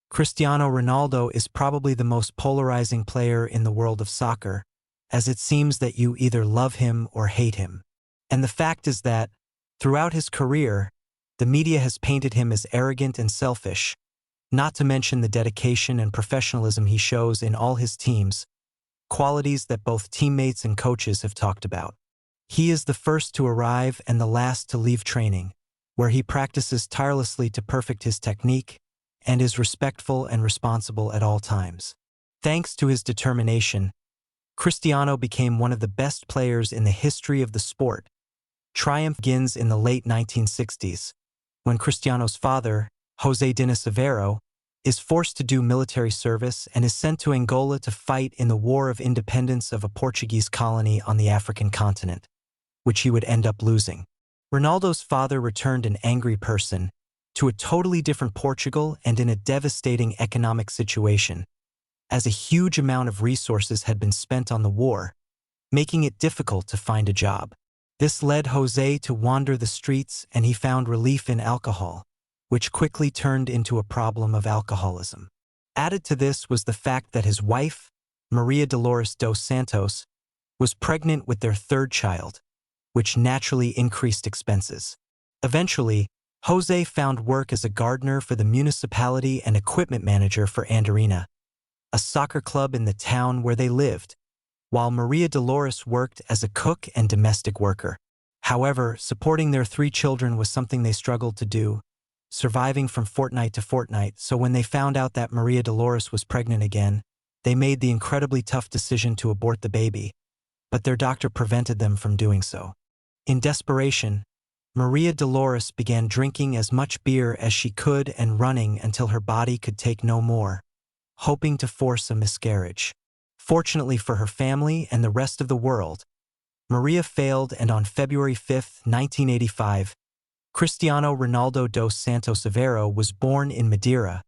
Cristiano Ronaldo is probably the most polarizing player in the world of soccer, as it seems that you either love him or hate him. And the fact is that, throughout his career, the media has painted him as arrogant and selfish, not to mention the dedication and professionalism he shows in all his teams, qualities that both teammates and coaches have talked about. He is the first to arrive and the last to leave training, where he practices tirelessly to perfect his technique and is respectful and responsible at all times. Thanks to his determination, Cristiano became one of the best players in the history of the sport. Triumph begins in the late 1960s, when Cristiano's father, José Diniz Aveiro, is forced to do military service and is sent to Angola to fight in the War of Independence of a Portuguese colony on the African continent, which he would end up losing. Ronaldo's father returned an angry person to a totally different Portugal and in a devastating economic situation, as a huge amount of resources had been spent on the war, making it difficult to find a job. This led José to wander the streets, and he found relief in alcohol, which quickly turned into a problem of alcoholism. Added to this was the fact that his wife, Maria Dolores dos Santos, was pregnant with their third child, which naturally increased expenses. Eventually, José found work as a gardener for the municipality and equipment manager for Andorinha, a soccer club in the town where they lived, while Maria Dolores worked as a cook and domestic worker. However, supporting their 3 children was something they struggled to do, surviving from fortnight to fortnight, so when they found out that Maria Dolores was pregnant again, they made the incredibly tough decision to abort the baby, but their doctor prevented them from doing so. In desperation, Maria Dolores began drinking as much beer as she could and running until her body could take no more, hoping to force a miscarriage. Fortunately for her family and the rest of the world, Maria failed, and on February 5, 1985, Cristiano Ronaldo dos Santos Aveiro was born in Madeira,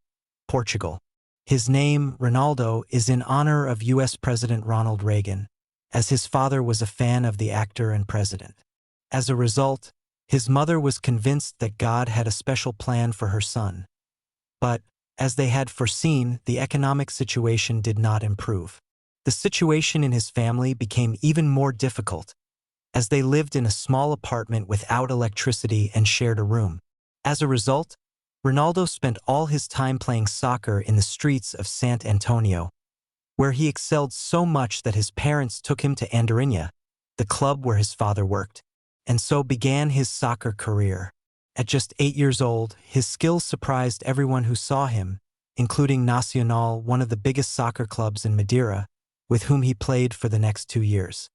Portugal. His name, Ronaldo, is in honor of U.S. President Ronald Reagan, as his father was a fan of the actor and president. As a result, his mother was convinced that God had a special plan for her son. But, as they had foreseen, the economic situation did not improve. The situation in his family became even more difficult, as they lived in a small apartment without electricity and shared a room. As a result, Ronaldo spent all his time playing soccer in the streets of Sant Antonio, where he excelled so much that his parents took him to Andorinha, the club where his father worked, and so began his soccer career. At just 8 years old, his skills surprised everyone who saw him, including Nacional, one of the biggest soccer clubs in Madeira, with whom he played for the next 2 years.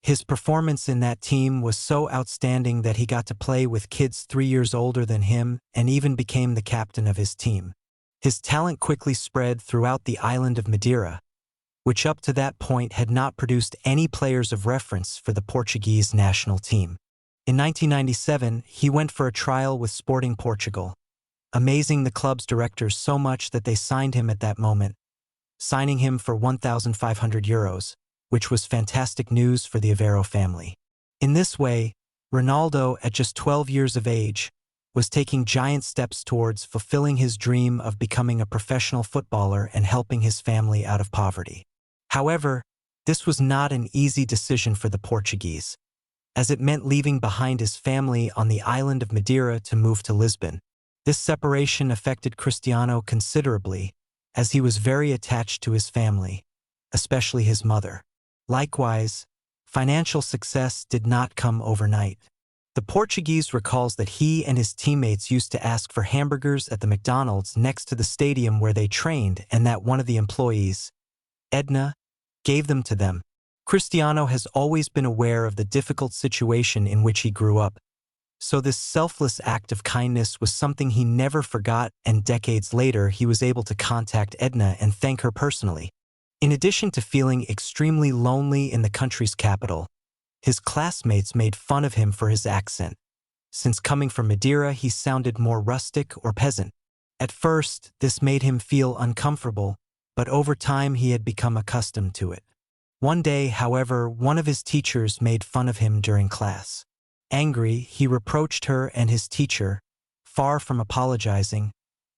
His performance in that team was so outstanding that he got to play with kids 3 years older than him and even became the captain of his team. His talent quickly spread throughout the island of Madeira, which up to that point had not produced any players of reference for the Portuguese national team. In 1997, he went for a trial with Sporting Portugal, amazing the club's directors so much that they signed him at that moment, signing him for €1,500, which was fantastic news for the Aveiro family. In this way, Ronaldo, at just 12 years of age, was taking giant steps towards fulfilling his dream of becoming a professional footballer and helping his family out of poverty. However, this was not an easy decision for the Portuguese, as it meant leaving behind his family on the island of Madeira to move to Lisbon. This separation affected Cristiano considerably, as he was very attached to his family, especially his mother. Likewise, financial success did not come overnight. The Portuguese recalls that he and his teammates used to ask for hamburgers at the McDonald's next to the stadium where they trained, and that one of the employees, Edna, gave them to them. Cristiano has always been aware of the difficult situation in which he grew up, so this selfless act of kindness was something he never forgot, and decades later he was able to contact Edna and thank her personally. In addition to feeling extremely lonely in the country's capital, his classmates made fun of him for his accent. Since coming from Madeira, he sounded more rustic or peasant. At first, this made him feel uncomfortable, but over time he had become accustomed to it. One day, however, one of his teachers made fun of him during class. Angry, he reproached her and his teacher, far from apologizing,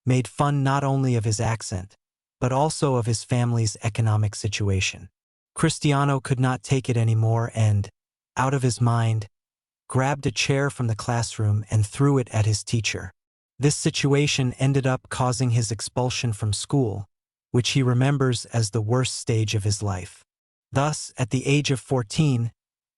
made fun not only of his accent, but also of his family's economic situation. Cristiano could not take it anymore and, out of his mind, grabbed a chair from the classroom and threw it at his teacher. This situation ended up causing his expulsion from school, which he remembers as the worst stage of his life. Thus, at the age of 14,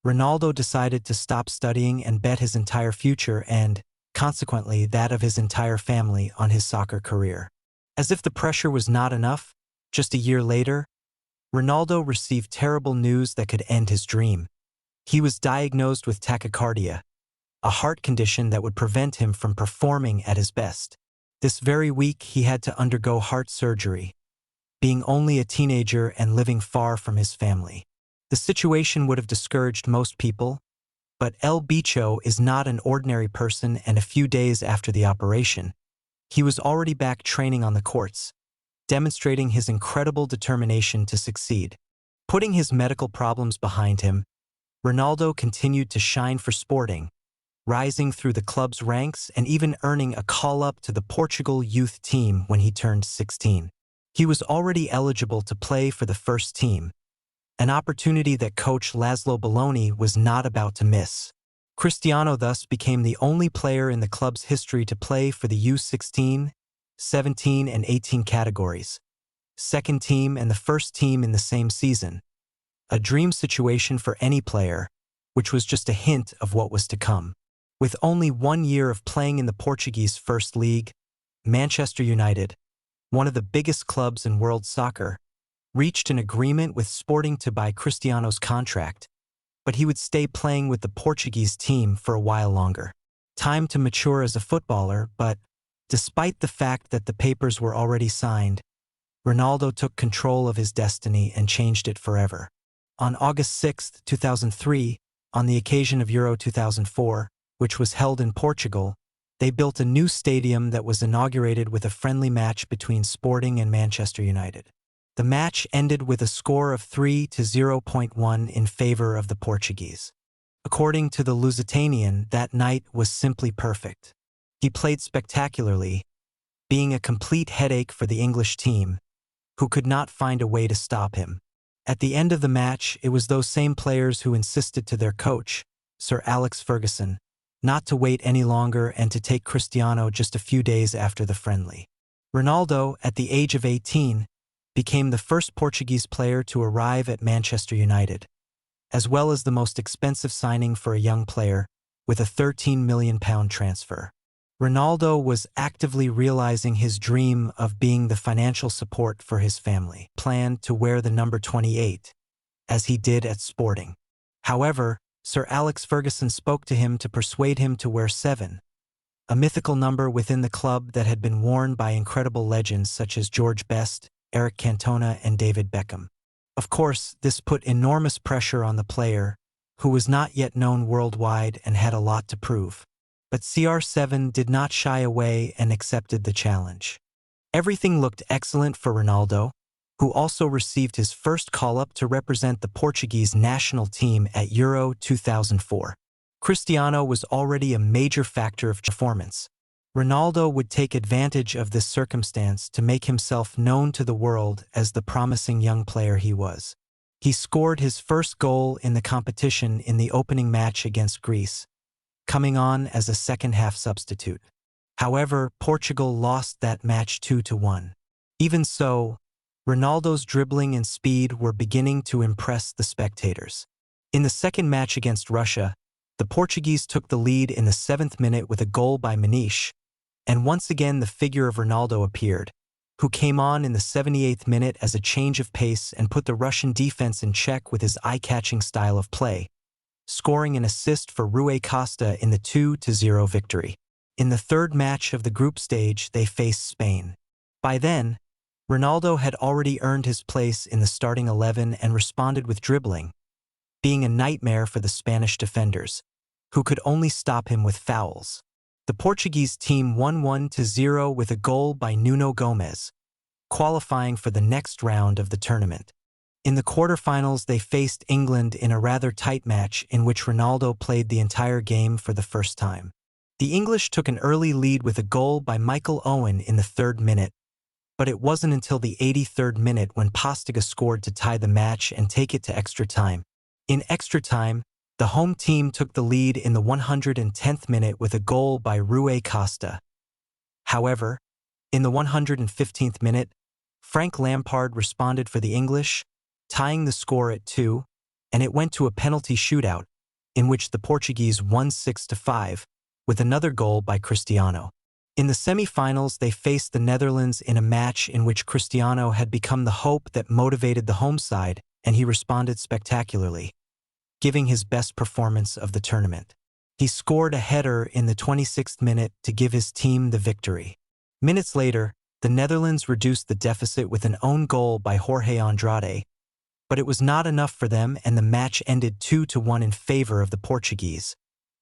Ronaldo decided to stop studying and bet his entire future and, consequently, that of his entire family on his soccer career. As if the pressure was not enough, just a year later, Ronaldo received terrible news that could end his dream. He was diagnosed with tachycardia, a heart condition that would prevent him from performing at his best. This very week, he had to undergo heart surgery, being only a teenager and living far from his family. The situation would have discouraged most people, but El Bicho is not an ordinary person, and a few days after the operation, he was already back training on the courts, demonstrating his incredible determination to succeed. Putting his medical problems behind him, Ronaldo continued to shine for Sporting, rising through the club's ranks and even earning a call-up to the Portugal youth team when he turned 16. He was already eligible to play for the first team, an opportunity that coach Laszlo Belloni was not about to miss. Cristiano thus became the only player in the club's history to play for the U16, 17 and 18 categories, second team and the first team in the same season. A dream situation for any player, which was just a hint of what was to come. With only 1 year of playing in the Portuguese First League, Manchester United, one of the biggest clubs in world soccer, reached an agreement with Sporting to buy Cristiano's contract, but he would stay playing with the Portuguese team for a while longer. Time to mature as a footballer, but despite the fact that the papers were already signed, Ronaldo took control of his destiny and changed it forever. On August 6, 2003, on the occasion of Euro 2004, which was held in Portugal, they built a new stadium that was inaugurated with a friendly match between Sporting and Manchester United. The match ended with a score of 3-0 in favor of the Portuguese. According to the Lusitanian, that night was simply perfect. He played spectacularly, being a complete headache for the English team, who could not find a way to stop him. At the end of the match, it was those same players who insisted to their coach, Sir Alex Ferguson, not to wait any longer and to take Cristiano just a few days after the friendly. Ronaldo, at the age of 18, became the first Portuguese player to arrive at Manchester United, as well as the most expensive signing for a young player, with a £13 million transfer. Ronaldo was actively realizing his dream of being the financial support for his family, planned to wear the number 28, as he did at Sporting. However, Sir Alex Ferguson spoke to him to persuade him to wear 7, a mythical number within the club that had been worn by incredible legends such as George Best, Eric Cantona, and David Beckham. Of course, this put enormous pressure on the player, who was not yet known worldwide and had a lot to prove. But CR7 did not shy away and accepted the challenge. Everything looked excellent for Ronaldo, who also received his first call-up to represent the Portuguese national team at Euro 2004. Cristiano was already a major factor of performance. Ronaldo would take advantage of this circumstance to make himself known to the world as the promising young player he was. He scored his first goal in the competition in the opening match against Greece, coming on as a second-half substitute. However, Portugal lost that match 2-1. Even so, Ronaldo's dribbling and speed were beginning to impress the spectators. In the second match against Russia, the Portuguese took the lead in the 7th minute with a goal by Maniche, and once again the figure of Ronaldo appeared, who came on in the 78th minute as a change of pace and put the Russian defense in check with his eye-catching style of play, scoring an assist for Rui Costa in the 2-0 victory. In the third match of the group stage, they faced Spain. By then, Ronaldo had already earned his place in the starting 11 and responded with dribbling, being a nightmare for the Spanish defenders, who could only stop him with fouls. The Portuguese team won 1-0 with a goal by Nuno Gomes, qualifying for the next round of the tournament. In the quarterfinals, they faced England in a rather tight match in which Ronaldo played the entire game for the first time. The English took an early lead with a goal by Michael Owen in the 3rd minute, but it wasn't until the 83rd minute when Postiga scored to tie the match and take it to extra time. In extra time, the home team took the lead in the 110th minute with a goal by Rui Costa. However, in the 115th minute, Frank Lampard responded for the English, tying the score at 2, and it went to a penalty shootout, in which the Portuguese won 6-5, with another goal by Cristiano. In the semi-finals, they faced the Netherlands in a match in which Cristiano had become the hope that motivated the home side, and he responded spectacularly, giving his best performance of the tournament. He scored a header in the 26th minute to give his team the victory. Minutes later, the Netherlands reduced the deficit with an own goal by Jorge Andrade, but it was not enough for them, and the match ended 2-1 in favor of the Portuguese,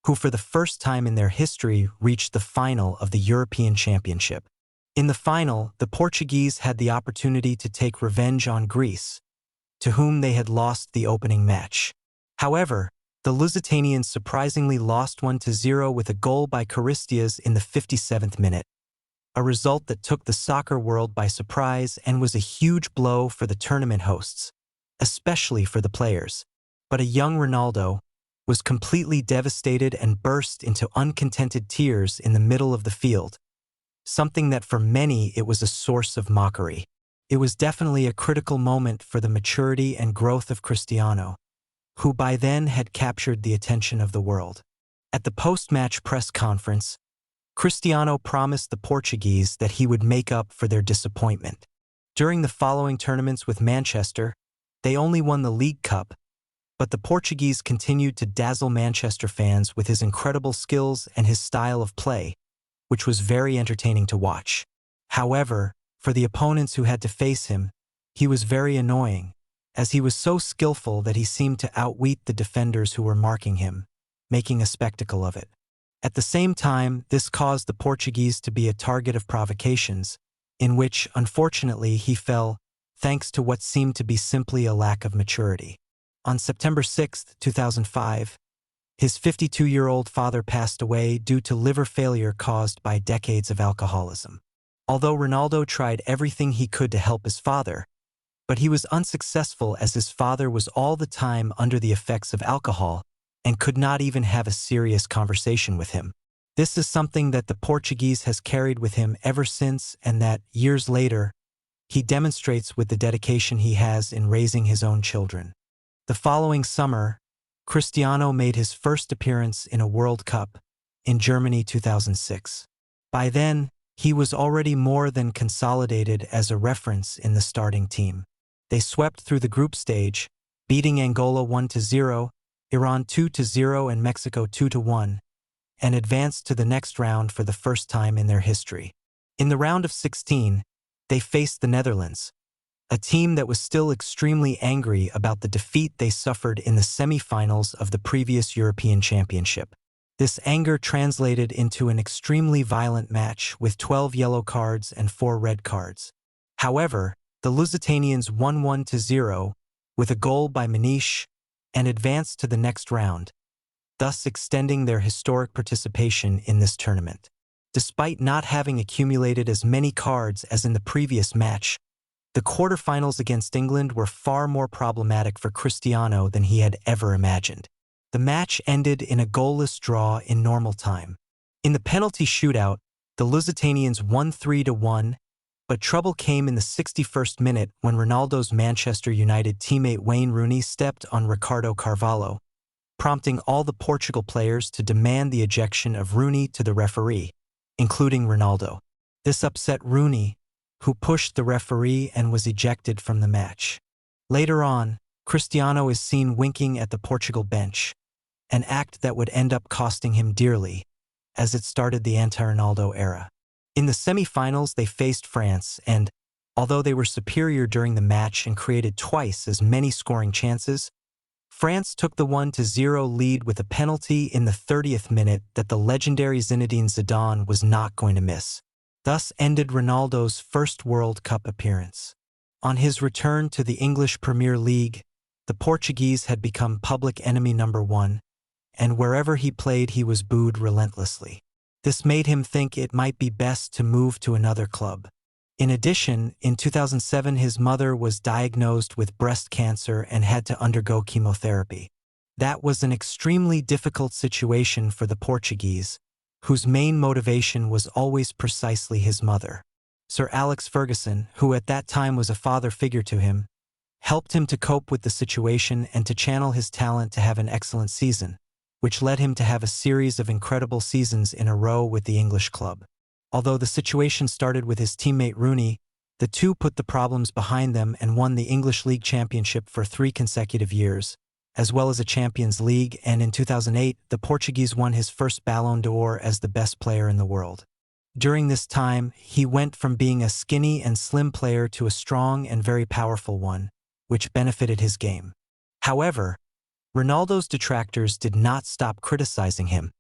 who for the first time in their history reached the final of the European Championship. In the final, the Portuguese had the opportunity to take revenge on Greece, to whom they had lost the opening match. However, the Lusitanians surprisingly lost 1-0 with a goal by Charistias in the 57th minute, a result that took the soccer world by surprise and was a huge blow for the tournament hosts, especially for the players. But a young Ronaldo was completely devastated and burst into uncontented tears in the middle of the field, something that for many it was a source of mockery. It was definitely a critical moment for the maturity and growth of Cristiano, who by then had captured the attention of the world. At the post-match press conference, Cristiano promised the Portuguese that he would make up for their disappointment. During the following tournaments with Manchester, they only won the League Cup, but the Portuguese continued to dazzle Manchester fans with his incredible skills and his style of play, which was very entertaining to watch. However, for the opponents who had to face him, he was very annoying, as he was so skillful that he seemed to outwit the defenders who were marking him, making a spectacle of it. At the same time, this caused the Portuguese to be a target of provocations, in which, unfortunately, he fell, thanks to what seemed to be simply a lack of maturity. On September 6, 2005, his 52-year-old father passed away due to liver failure caused by decades of alcoholism. Although Ronaldo tried everything he could to help his father, but he was unsuccessful as his father was all the time under the effects of alcohol and could not even have a serious conversation with him. This is something that the Portuguese has carried with him ever since, and that, years later, he demonstrates with the dedication he has in raising his own children. The following summer, Cristiano made his first appearance in a World Cup in Germany 2006. By then, he was already more than consolidated as a reference in the starting team. They swept through the group stage, beating Angola 1-0, Iran 2-0 and Mexico 2-1, and advanced to the next round for the first time in their history. In the round of 16, they faced the Netherlands, a team that was still extremely angry about the defeat they suffered in the semi-finals of the previous European Championship. This anger translated into an extremely violent match with 12 yellow cards and 4 red cards. However, the Lusitanians won 1-0 with a goal by Maniche and advanced to the next round, thus extending their historic participation in this tournament. Despite not having accumulated as many cards as in the previous match, the quarterfinals against England were far more problematic for Cristiano than he had ever imagined. The match ended in a goalless draw in normal time. In the penalty shootout, the Lusitanians won 3-1, but trouble came in the 61st minute when Ronaldo's Manchester United teammate Wayne Rooney stepped on Ricardo Carvalho, prompting all the Portugal players to demand the ejection of Rooney to the referee, including Ronaldo. This upset Rooney, who pushed the referee and was ejected from the match. Later on, Cristiano is seen winking at the Portugal bench, an act that would end up costing him dearly, as it started the anti-Ronaldo era. In the semi-finals, they faced France, and, although they were superior during the match and created twice as many scoring chances, France took the 1-0 lead with a penalty in the 30th minute that the legendary Zinedine Zidane was not going to miss. Thus ended Ronaldo's first World Cup appearance. On his return to the English Premier League, the Portuguese had become public enemy number 1, and wherever he played he was booed relentlessly. This made him think it might be best to move to another club. In addition, in 2007 his mother was diagnosed with breast cancer and had to undergo chemotherapy. That was an extremely difficult situation for the Portuguese, whose main motivation was always precisely his mother. Sir Alex Ferguson, who at that time was a father figure to him, helped him to cope with the situation and to channel his talent to have an excellent season, which led him to have a series of incredible seasons in a row with the English club. Although the situation started with his teammate Rooney, the two put the problems behind them and won the English League Championship for 3 consecutive years, as well as a Champions League, and in 2008, the Portuguese won his first Ballon d'Or as the best player in the world. During this time, he went from being a skinny and slim player to a strong and very powerful one, which benefited his game. However, Ronaldo's detractors did not stop criticizing him,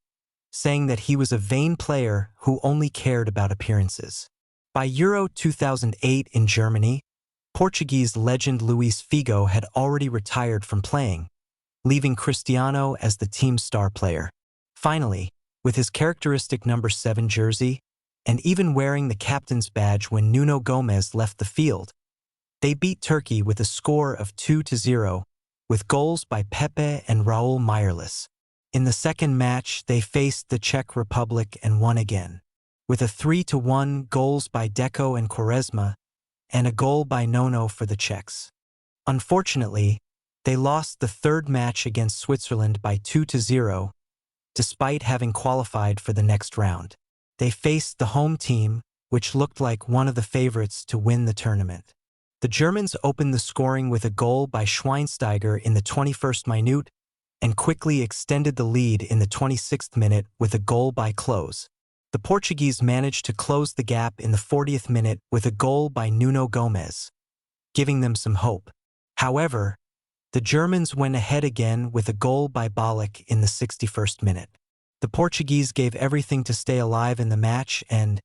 saying that he was a vain player who only cared about appearances. By Euro 2008 in Germany, Portuguese legend Luís Figo had already retired from playing, leaving Cristiano as the team's star player. Finally, with his characteristic number 7 jersey, and even wearing the captain's badge when Nuno Gomes left the field, they beat Turkey with a score of 2-0, with goals by Pepe and Raul Meireles. In the second match, they faced the Czech Republic and won again, with a 3-1 goals by Deco and Quaresma, and a goal by Nono for the Czechs. Unfortunately, they lost the third match against Switzerland by 2-0, despite having qualified for the next round. They faced the home team, which looked like one of the favorites to win the tournament. The Germans opened the scoring with a goal by Schweinsteiger in the 21st minute and quickly extended the lead in the 26th minute with a goal by Klose. The Portuguese managed to close the gap in the 40th minute with a goal by Nuno Gomes, giving them some hope. However, the Germans went ahead again with a goal by Ballack in the 61st minute. The Portuguese gave everything to stay alive in the match and,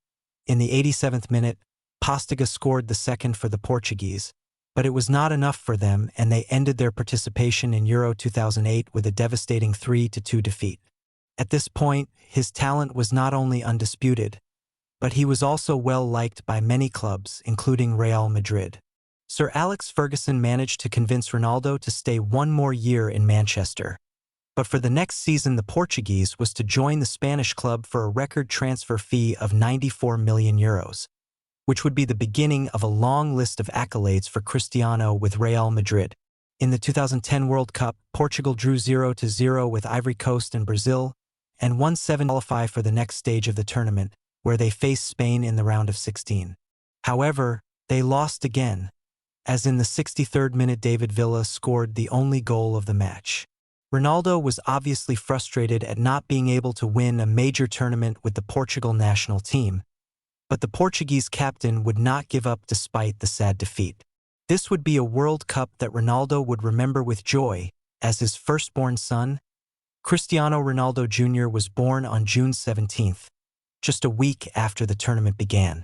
in the 87th minute, Postiga scored the second for the Portuguese, but it was not enough for them and they ended their participation in Euro 2008 with a devastating 3-2 defeat. At this point, his talent was not only undisputed, but he was also well liked by many clubs, including Real Madrid. Sir Alex Ferguson managed to convince Ronaldo to stay one more year in Manchester. But for the next season, the Portuguese was to join the Spanish club for a record transfer fee of €94 million, which would be the beginning of a long list of accolades for Cristiano with Real Madrid. In the 2010 World Cup, Portugal drew 0-0 with Ivory Coast and Brazil, and won 7 to qualify for the next stage of the tournament, where they faced Spain in the round of 16. However, they lost again, as in the 63rd minute David Villa scored the only goal of the match. Ronaldo was obviously frustrated at not being able to win a major tournament with the Portugal national team, but the Portuguese captain would not give up despite the sad defeat. This would be a World Cup that Ronaldo would remember with joy, as his firstborn son, Cristiano Ronaldo Jr. was born on June 17th, just a week after the tournament began.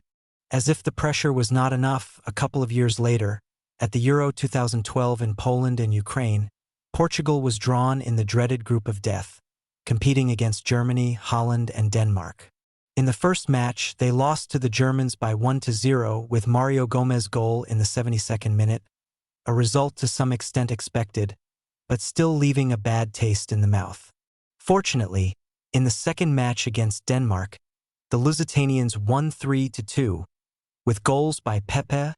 As if the pressure was not enough, a couple of years later, at the Euro 2012 in Poland and Ukraine, Portugal was drawn in the dreaded group of death, competing against Germany, Holland, and Denmark. In the first match, they lost to the Germans by 1-0 with Mario Gomez' goal in the 72nd minute, a result to some extent expected, but still leaving a bad taste in the mouth. Fortunately, in the second match against Denmark, the Lusitanians won 3-2, with goals by Pepe,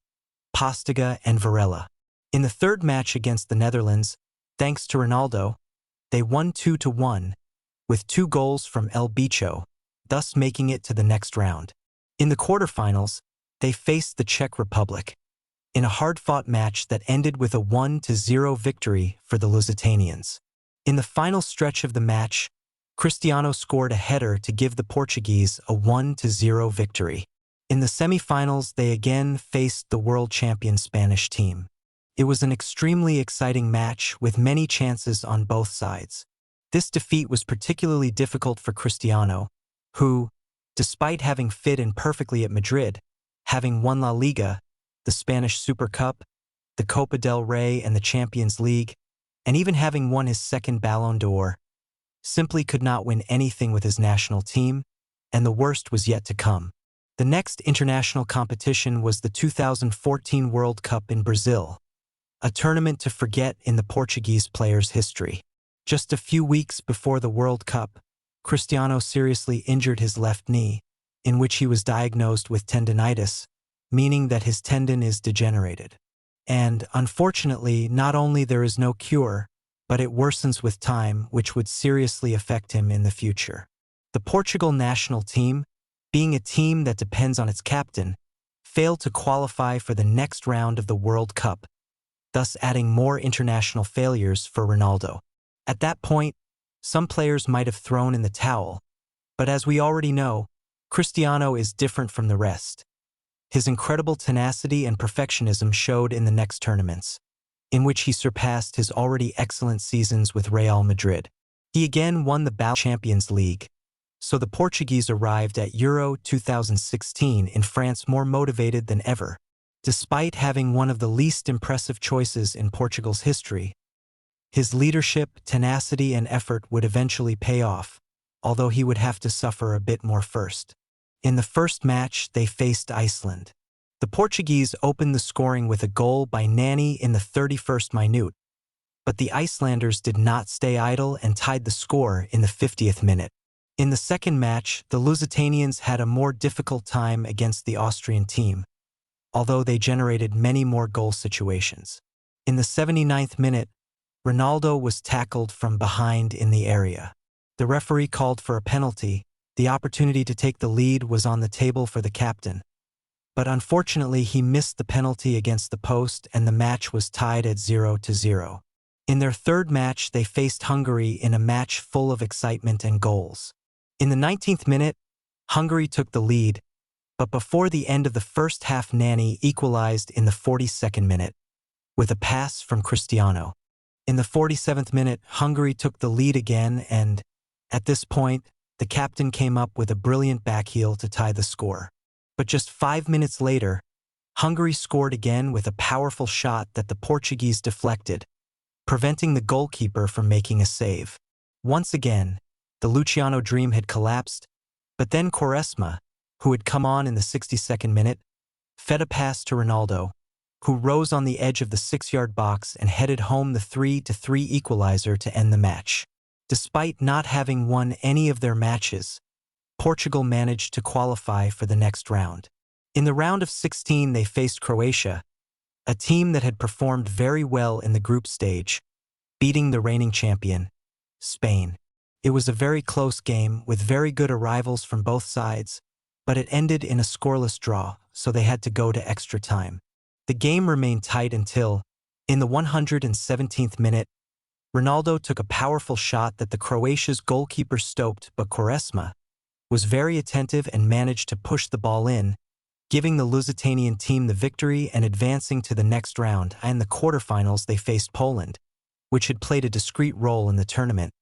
Postiga, and Varela. In the third match against the Netherlands, thanks to Ronaldo, they won 2-1, with 2 goals from El Bicho, thus making it to the next round. In the quarterfinals, they faced the Czech Republic, in a hard-fought match that ended with a 1-0 victory for the Lusitanians. In the final stretch of the match, Cristiano scored a header to give the Portuguese a 1-0 victory. In the semi-finals, they again faced the world champion Spanish team. It was an extremely exciting match with many chances on both sides. This defeat was particularly difficult for Cristiano, who, despite having fit in perfectly at Madrid, having won La Liga, the Spanish Super Cup, the Copa del Rey and the Champions League, and even having won his second Ballon d'Or, simply could not win anything with his national team and the worst was yet to come. The next international competition was the 2014 World Cup in Brazil, a tournament to forget in the Portuguese player's history. Just a few weeks before the World Cup, Cristiano seriously injured his left knee, in which he was diagnosed with tendinitis, meaning that his tendon is degenerated. And, unfortunately, not only there is no cure, but it worsens with time, which would seriously affect him in the future. The Portugal national team, being a team that depends on its captain, failed to qualify for the next round of the World Cup, thus adding more international failures for Ronaldo. At that point, some players might have thrown in the towel, but as we already know, Cristiano is different from the rest. His incredible tenacity and perfectionism showed in the next tournaments, in which he surpassed his already excellent seasons with Real Madrid. He again won the Champions League, so the Portuguese arrived at Euro 2016 in France more motivated than ever. Despite having one of the least impressive choices in Portugal's history, his leadership, tenacity, and effort would eventually pay off, although he would have to suffer a bit more first. In the first match, they faced Iceland. The Portuguese opened the scoring with a goal by Nani in the 31st minute, but the Icelanders did not stay idle and tied the score in the 50th minute. In the second match, the Lusitanians had a more difficult time against the Austrian team, although they generated many more goal situations. In the 79th minute, Ronaldo was tackled from behind in the area. The referee called for a penalty. The opportunity to take the lead was on the table for the captain, but unfortunately he missed the penalty against the post and the match was tied at 0-0. In their third match, they faced Hungary in a match full of excitement and goals. In the 19th minute, Hungary took the lead, but before the end of the first half, Nani equalized in the 42nd minute with a pass from Cristiano. In the 47th minute, Hungary took the lead again, and at this point, the captain came up with a brilliant backheel to tie the score. But just 5 minutes later, Hungary scored again with a powerful shot that the Portuguese deflected, preventing the goalkeeper from making a save. Once again, the Luciano dream had collapsed, but then Quaresma, who had come on in the 62nd minute, fed a pass to Ronaldo, who rose on the edge of the 6-yard box and headed home the 3-3 equalizer to end the match. Despite not having won any of their matches, Portugal managed to qualify for the next round. In the round of 16, they faced Croatia, a team that had performed very well in the group stage, beating the reigning champion, Spain. It was a very close game with very good arrivals from both sides, but it ended in a scoreless draw, so they had to go to extra time. The game remained tight until, in the 117th minute, Ronaldo took a powerful shot that the Croatia's goalkeeper stopped, but Quaresma was very attentive and managed to push the ball in, giving the Lusitanian team the victory and advancing to the next round. In the quarterfinals, they faced Poland, which had played a discreet role in the tournament,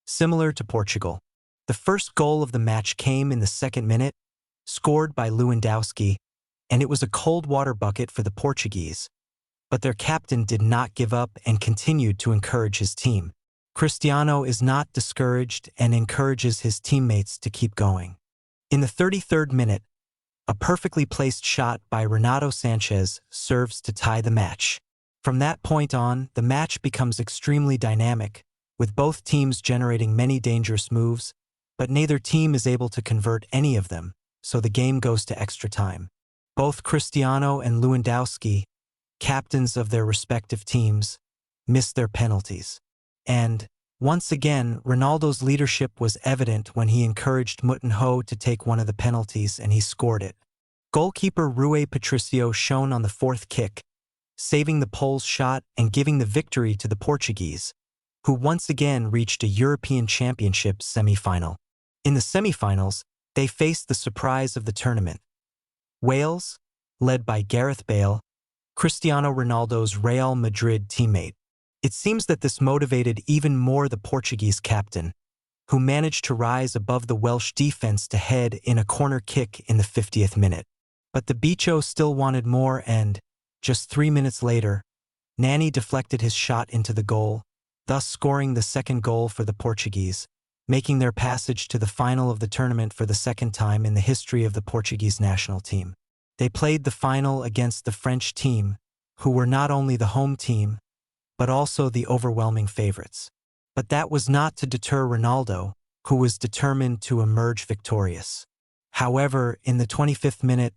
similar to Portugal. The first goal of the match came in the 2nd minute, scored by Lewandowski, and it was a cold water bucket for the Portuguese. But their captain did not give up and continued to encourage his team. Cristiano is not discouraged and encourages his teammates to keep going. In the 33rd minute, a perfectly placed shot by Renato Sanchez serves to tie the match. From that point on, the match becomes extremely dynamic, with both teams generating many dangerous moves, but neither team is able to convert any of them, so the game goes to extra time. Both Cristiano and Lewandowski, captains of their respective teams, missed their penalties. And, once again, Ronaldo's leadership was evident when he encouraged Moutinho to take one of the penalties and he scored it. Goalkeeper Rui Patricio shone on the 4th kick, saving the Poles' shot and giving the victory to the Portuguese, who once again reached a European Championship semi-final. In the semi-finals, they faced the surprise of the tournament, Wales, led by Gareth Bale, Cristiano Ronaldo's Real Madrid teammate. It seems that this motivated even more the Portuguese captain, who managed to rise above the Welsh defense to head in a corner kick in the 50th minute. But the Bicho still wanted more and, just 3 minutes later, Nani deflected his shot into the goal, thus scoring the second goal for the Portuguese. making their passage to the final of the tournament for the second time in the history of the Portuguese national team. They played the final against the French team, who were not only the home team, but also the overwhelming favorites. But that was not to deter Ronaldo, who was determined to emerge victorious. However, in the 25th minute,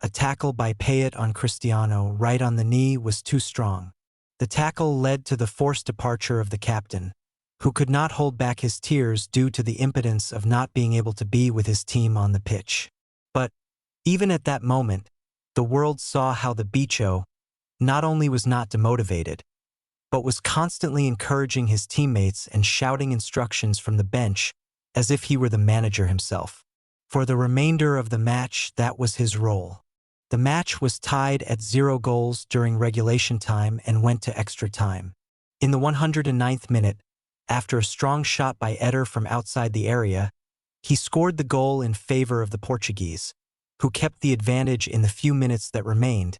a tackle by Payet on Cristiano right on the knee was too strong. The tackle led to the forced departure of the captain, who could not hold back his tears due to the impotence of not being able to be with his team on the pitch. But even at that moment, the world saw how the Bicho not only was not demotivated, but was constantly encouraging his teammates and shouting instructions from the bench as if he were the manager himself. For the remainder of the match, that was his role. The match was tied at 0 goals during regulation time and went to extra time. In the 109th minute, after a strong shot by Eder from outside the area, he scored the goal in favor of the Portuguese, who kept the advantage in the few minutes that remained,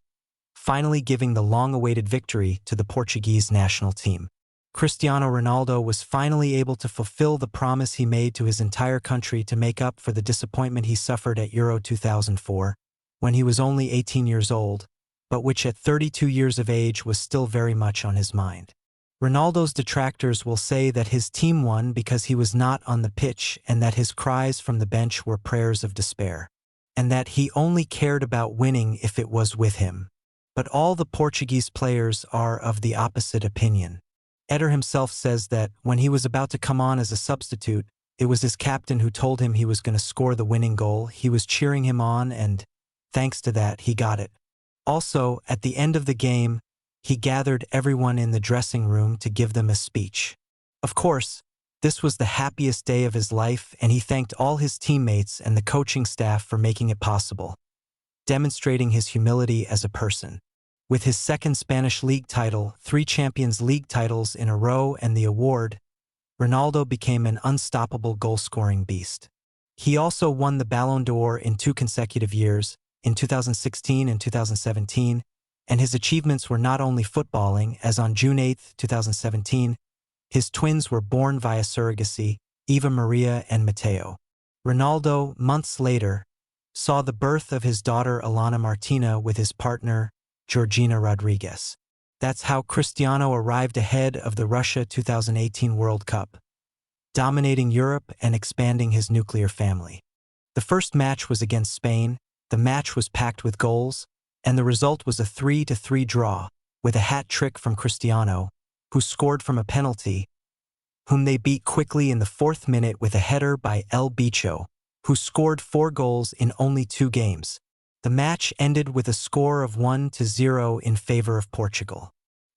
finally giving the long-awaited victory to the Portuguese national team. Cristiano Ronaldo was finally able to fulfill the promise he made to his entire country to make up for the disappointment he suffered at Euro 2004, when he was only 18 years old, but which at 32 years of age was still very much on his mind. Ronaldo's detractors will say that his team won because he was not on the pitch and that his cries from the bench were prayers of despair, and that he only cared about winning if it was with him. But all the Portuguese players are of the opposite opinion. Eder himself says that when he was about to come on as a substitute, it was his captain who told him he was going to score the winning goal. He was cheering him on, and thanks to that, he got it. Also, at the end of the game, he gathered everyone in the dressing room to give them a speech. Of course, this was the happiest day of his life, and he thanked all his teammates and the coaching staff for making it possible, demonstrating his humility as a person. With his second Spanish league title, 3 Champions League titles in a row, and the award, Ronaldo became an unstoppable goal-scoring beast. He also won the Ballon d'Or in 2 consecutive years, in 2016 and 2017, and his achievements were not only footballing, as on June 8, 2017, his twins were born via surrogacy, Eva Maria and Mateo. Ronaldo, months later, saw the birth of his daughter Alana Martina with his partner, Georgina Rodriguez. That's how Cristiano arrived ahead of the Russia 2018 World Cup, dominating Europe and expanding his nuclear family. The first match was against Spain. The match was packed with goals, and the result was a 3-3 draw, with a hat trick from Cristiano, who scored from a penalty, whom they beat quickly in the 4th minute with a header by El Bicho, who scored 4 goals in only 2 games. The match ended with a score of 1-0 in favor of Portugal.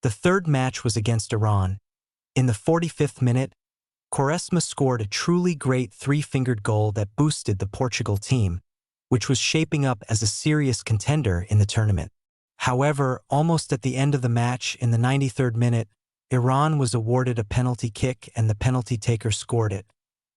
The third match was against Iran. In the 45th minute, Quaresma scored a truly great 3-fingered goal that boosted the Portugal team, which was shaping up as a serious contender in the tournament. However, almost at the end of the match, in the 93rd minute, Iran was awarded a penalty kick and the penalty taker scored it,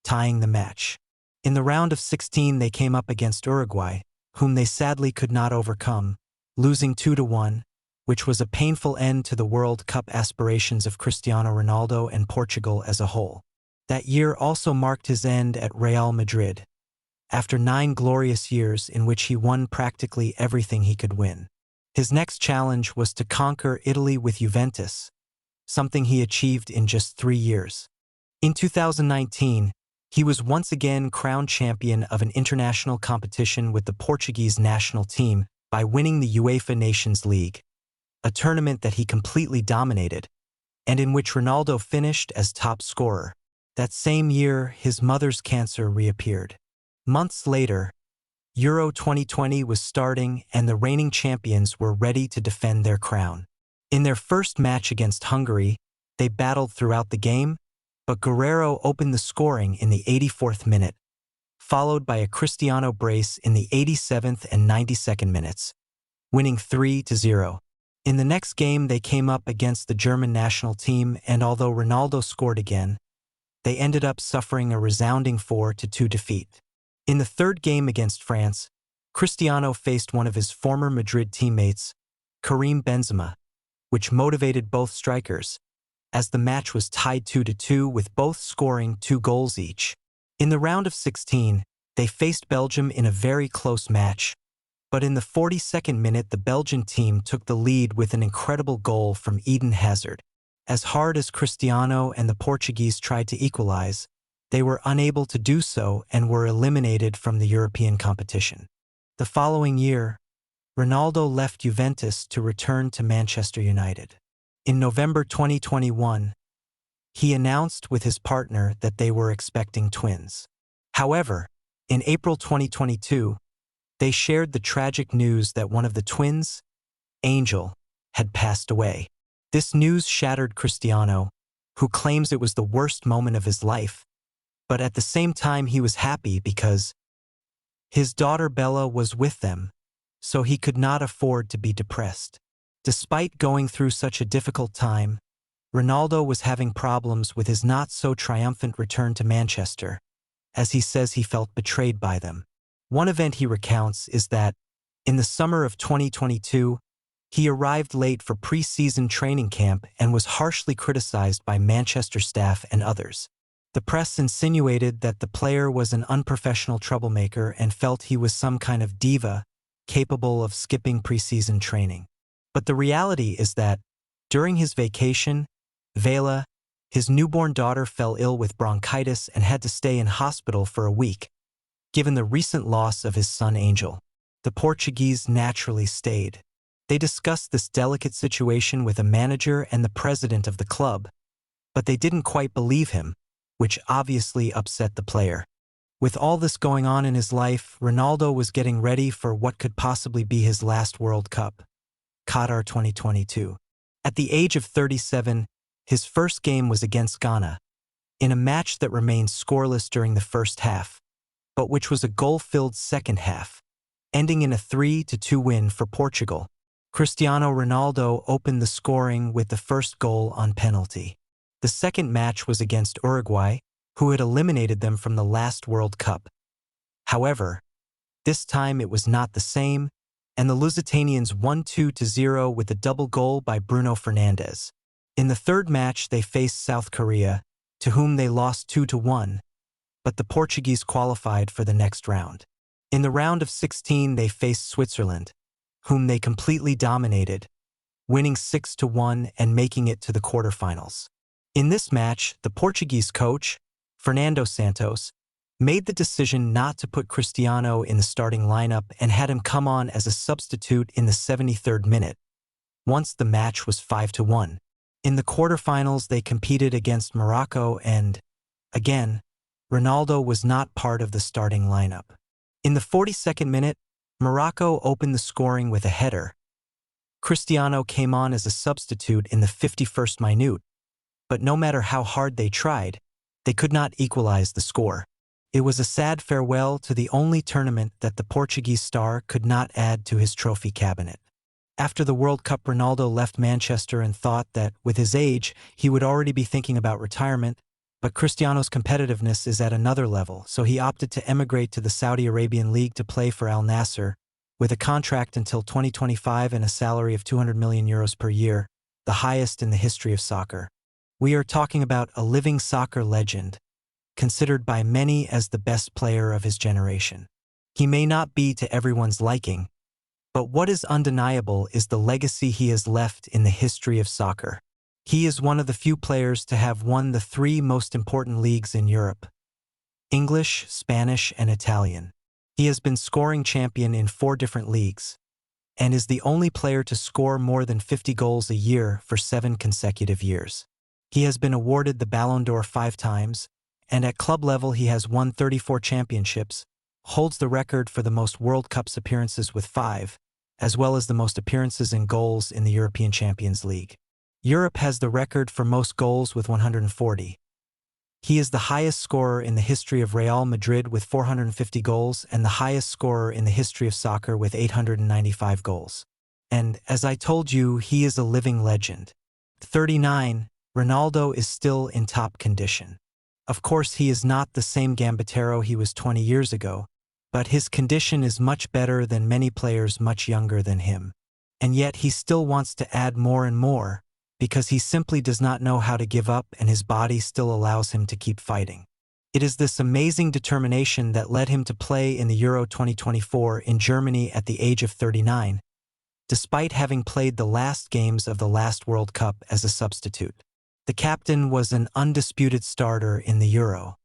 tying the match. In the round of 16, they came up against Uruguay, whom they sadly could not overcome, losing 2-1, which was a painful end to the World Cup aspirations of Cristiano Ronaldo and Portugal as a whole. That year also marked his end at Real Madrid, after 9 glorious years in which he won practically everything he could win. His next challenge was to conquer Italy with Juventus, something he achieved in just 3 years. In 2019, he was once again crowned champion of an international competition with the Portuguese national team by winning the UEFA Nations League, a tournament that he completely dominated, and in which Ronaldo finished as top scorer. That same year, his mother's cancer reappeared. Months later, Euro 2020 was starting and the reigning champions were ready to defend their crown. In their first match against Hungary, they battled throughout the game, but Guerrero opened the scoring in the 84th minute, followed by a Cristiano brace in the 87th and 92nd minutes, winning 3-0. In the next game, they came up against the German national team, and although Ronaldo scored again, they ended up suffering a resounding 4-2 defeat. In the third game against France, Cristiano faced one of his former Madrid teammates, Karim Benzema, which motivated both strikers, as the match was tied 2-2 with both scoring 2 goals each. In the round of 16, they faced Belgium in a very close match, but in the 42nd minute the Belgian team took the lead with an incredible goal from Eden Hazard. As hard as Cristiano and the Portuguese tried to equalize, they were unable to do so and were eliminated from the European competition. The following year, Ronaldo left Juventus to return to Manchester United. In November 2021, he announced with his partner that they were expecting twins. However, in April 2022, they shared the tragic news that one of the twins, Angel, had passed away. This news shattered Cristiano, who claims it was the worst moment of his life, but at the same time he was happy because his daughter Bella was with them, so he could not afford to be depressed. Despite going through such a difficult time, Ronaldo was having problems with his not-so-triumphant return to Manchester, as he says he felt betrayed by them. One event he recounts is that, in the summer of 2022, he arrived late for pre-season training camp and was harshly criticized by Manchester staff and others. The press insinuated that the player was an unprofessional troublemaker and felt he was some kind of diva, capable of skipping pre-season training. But the reality is that, during his vacation, Vela, his newborn daughter, fell ill with bronchitis and had to stay in hospital for a week. Given the recent loss of his son Angel, the Portuguese naturally stayed. They discussed this delicate situation with a manager and the president of the club, but they didn't quite believe him, which obviously upset the player. With all this going on in his life, Ronaldo was getting ready for what could possibly be his last World Cup, Qatar 2022. At the age of 37, his first game was against Ghana, in a match that remained scoreless during the first half, but which was a goal-filled second half, ending in a 3-2 win for Portugal. Cristiano Ronaldo opened the scoring with the first goal on penalty. The second match was against Uruguay, who had eliminated them from the last World Cup. However, this time it was not the same, and the Lusitanians won 2-0 with a double goal by Bruno Fernandes. In the third match they faced South Korea, to whom they lost 2-1, but the Portuguese qualified for the next round. In the round of 16 they faced Switzerland, whom they completely dominated, winning 6-1 and making it to the quarterfinals. In this match, the Portuguese coach, Fernando Santos, made the decision not to put Cristiano in the starting lineup and had him come on as a substitute in the 73rd minute, once the match was 5-1. In the quarterfinals they competed against Morocco and, again, Ronaldo was not part of the starting lineup. In the 42nd minute, Morocco opened the scoring with a header. Cristiano came on as a substitute in the 51st minute, but no matter how hard they tried, they could not equalize the score. It was a sad farewell to the only tournament that the Portuguese star could not add to his trophy cabinet. After the World Cup, Ronaldo left Manchester and thought that, with his age, he would already be thinking about retirement, but Cristiano's competitiveness is at another level, so he opted to emigrate to the Saudi Arabian League to play for Al Nassr, with a contract until 2025 and a salary of €200 million per year, the highest in the history of soccer. We are talking about a living soccer legend, considered by many as the best player of his generation. He may not be to everyone's liking, but what is undeniable is the legacy he has left in the history of soccer. He is one of the few players to have won the 3 most important leagues in Europe: English, Spanish, and Italian. He has been scoring champion in 4 different leagues, and is the only player to score more than 50 goals a year for 7 consecutive years. He has been awarded the Ballon d'Or 5 times, and at club level he has won 34 championships, holds the record for the most World Cups appearances with 5, as well as the most appearances and goals in the European Champions League. Europe has the record for most goals with 140. He is the highest scorer in the history of Real Madrid with 450 goals and the highest scorer in the history of soccer with 895 goals. And, as I told you, he is a living legend. 39, Ronaldo is still in top condition. Of course, he is not the same Gambitero he was 20 years ago, but his condition is much better than many players much younger than him. And yet he still wants to add more and more, because he simply does not know how to give up and his body still allows him to keep fighting. It is this amazing determination that led him to play in the Euro 2024 in Germany at the age of 39, despite having played the last games of the last World Cup as a substitute. The captain was an undisputed starter in the Euro.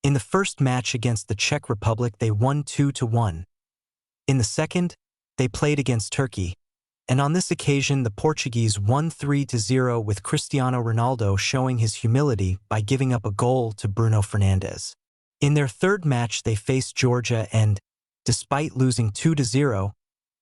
In the first match against the Czech Republic, they won 2-1. In the second, they played against Turkey, and on this occasion the Portuguese won 3-0 with Cristiano Ronaldo showing his humility by giving up a goal to Bruno Fernandes. In their third match they faced Georgia and, despite losing 2-0,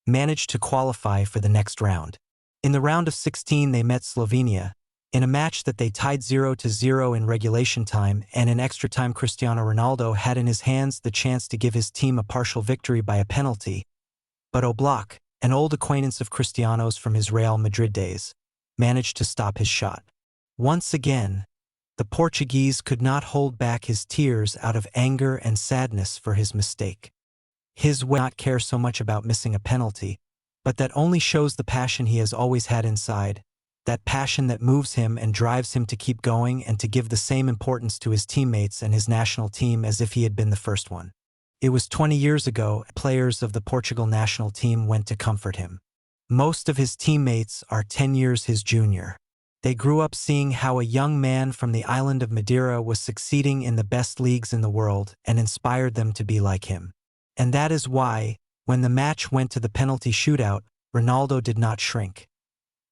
managed to qualify for the next round. In the round of 16 they met Slovenia, in a match that they tied 0-0 in regulation time, and in extra time Cristiano Ronaldo had in his hands the chance to give his team a partial victory by a penalty, but Oblak, an old acquaintance of Cristiano's from his Real Madrid days, managed to stop his shot. Once again, the Portuguese could not hold back his tears out of anger and sadness for his mistake. His way not care so much about missing a penalty, but that only shows the passion he has always had inside, that passion that moves him and drives him to keep going and to give the same importance to his teammates and his national team as if he had been the first one. It was 20 years ago, players of the Portugal national team went to comfort him. Most of his teammates are 10 years his junior. They grew up seeing how a young man from the island of Madeira was succeeding in the best leagues in the world and inspired them to be like him. And that is why, when the match went to the penalty shootout, Ronaldo did not shrink.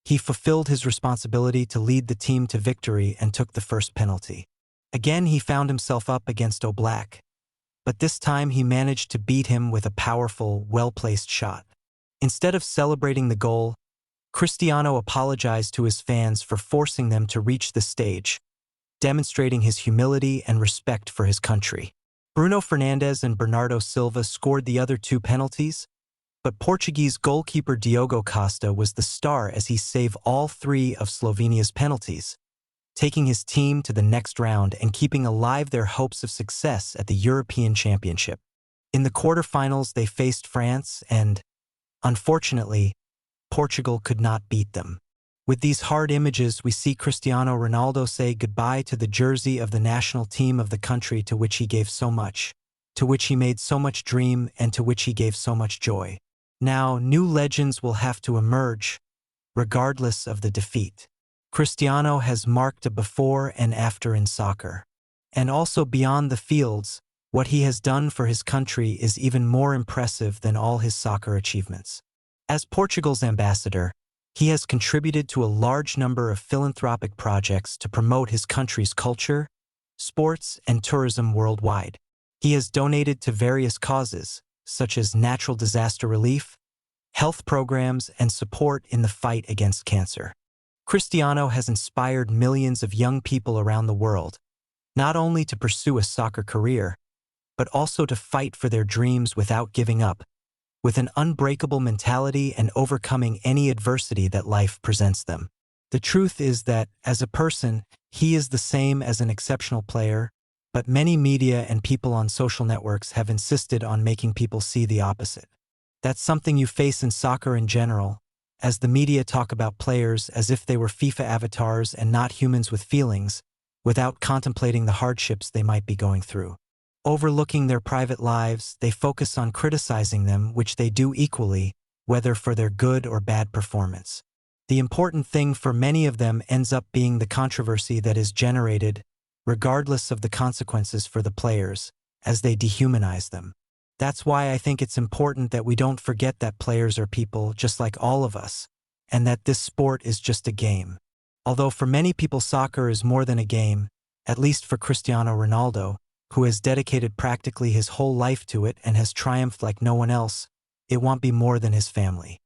He fulfilled his responsibility to lead the team to victory and took the first penalty. Again he found himself up against Oblak, but this time he managed to beat him with a powerful, well-placed shot. Instead of celebrating the goal, Cristiano apologized to his fans for forcing them to reach the stage, demonstrating his humility and respect for his country. Bruno Fernandes and Bernardo Silva scored the other two penalties, but Portuguese goalkeeper Diogo Costa was the star as he saved all three of Slovenia's penalties, taking his team to the next round and keeping alive their hopes of success at the European Championship. In the quarterfinals they faced France and, unfortunately, Portugal could not beat them. With these hard images we see Cristiano Ronaldo say goodbye to the jersey of the national team of the country to which he gave so much, to which he made so much dream and to which he gave so much joy. Now, new legends will have to emerge, regardless of the defeat. Cristiano has marked a before and after in soccer. And also beyond the fields, what he has done for his country is even more impressive than all his soccer achievements. As Portugal's ambassador, he has contributed to a large number of philanthropic projects to promote his country's culture, sports, and tourism worldwide. He has donated to various causes, such as natural disaster relief, health programs, and support in the fight against cancer. Cristiano has inspired millions of young people around the world, not only to pursue a soccer career, but also to fight for their dreams without giving up, with an unbreakable mentality and overcoming any adversity that life presents them. The truth is that, as a person, he is the same as an exceptional player, but many media and people on social networks have insisted on making people see the opposite. That's something you face in soccer in general, as the media talk about players as if they were FIFA avatars and not humans with feelings, without contemplating the hardships they might be going through. Overlooking their private lives, they focus on criticizing them, which they do equally, whether for their good or bad performance. The important thing for many of them ends up being the controversy that is generated, regardless of the consequences for the players, as they dehumanize them. That's why I think it's important that we don't forget that players are people just like all of us, and that this sport is just a game. Although for many people soccer is more than a game, at least for Cristiano Ronaldo, who has dedicated practically his whole life to it and has triumphed like no one else, it won't be more than his family.